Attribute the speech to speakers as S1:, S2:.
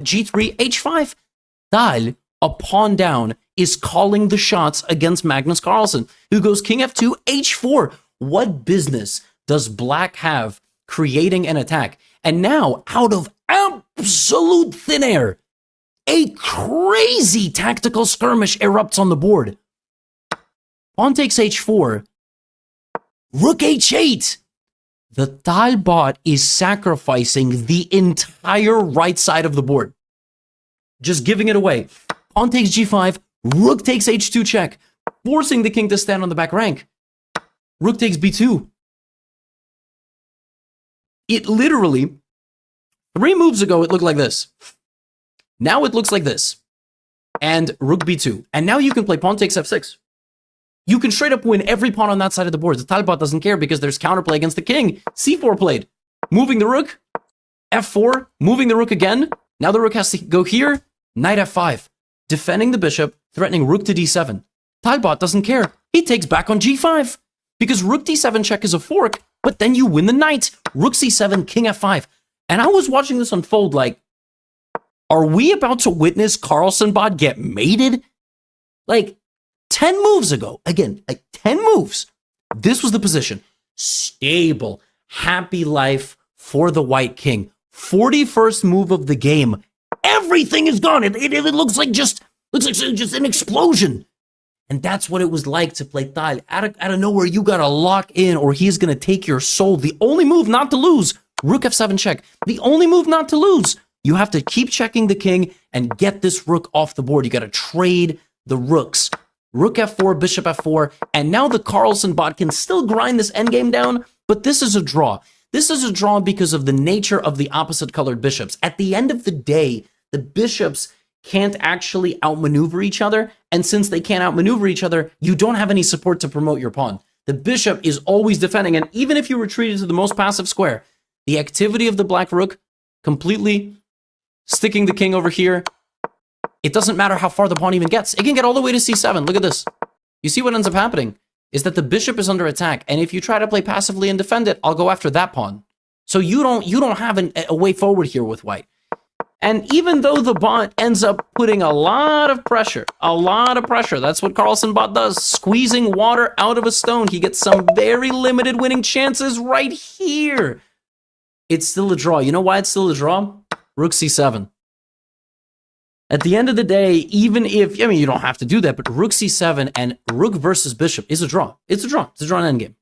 S1: G3, H5. Tal, a pawn down, is calling the shots against Magnus Carlsen, who goes king f2, h4. What business does black have creating an attack? And now, out of absolute thin air, a crazy tactical skirmish erupts on the board. Pawn takes h4. Rook h8. The Tal bot is sacrificing the entire right side of the board. Just giving it away. Pawn takes g5. Rook takes h2 check, forcing the king to stand on the back rank. Rook takes b2. It literally, 3 moves ago, it looked like this. Now it looks like this. And rook b2. And now you can play pawn takes f6. You can straight up win every pawn on that side of the board. The Talbot doesn't care because there's counterplay against the king. c4 played. Moving the rook. f4. Moving the rook again. Now the rook has to go here. Knight f5. Defending the bishop. Threatening rook to d7. Talbot doesn't care. He takes back on g5. Because rook d7 check is a fork. But then you win the knight. Rook c7, king f5. And I was watching this unfold like, are we about to witness Carlsen bot get mated? Like, 10 moves ago, again, like 10 moves, this was the position. Stable, happy life for the white king. 41st move of the game. Everything is gone. It looks like just an explosion. And that's what it was like to play Tal. Out of nowhere, you got to lock in or he's going to take your soul. The only move not to lose, rook f7 check. The only move not to lose. You have to keep checking the king and get this rook off the board. You got to trade the rooks. Rook f4, bishop f4, and now the Carlsen bot can still grind this endgame down, but this is a draw. This is a draw because of the nature of the opposite colored bishops. At the end of the day, the bishops can't actually outmaneuver each other, and since they can't outmaneuver each other, you don't have any support to promote your pawn. The bishop is always defending, and even if you retreated to the most passive square, the activity of the black rook, completely sticking the king over here, it doesn't matter how far the pawn even gets. It can get all the way to c7. Look at this. You see what ends up happening is that the bishop is under attack, and if you try to play passively and defend it, I'll go after that pawn. So you don't have a way forward here with white. And even though the bot ends up putting a lot of pressure, that's what Carlsen bot does, squeezing water out of a stone. He gets some very limited winning chances right here. It's still a draw. You know why it's still a draw? Rook c7. At the end of the day, even if, I mean, you don't have to do that, but rook c7 and rook versus bishop is a draw. It's a draw. It's a draw in endgame.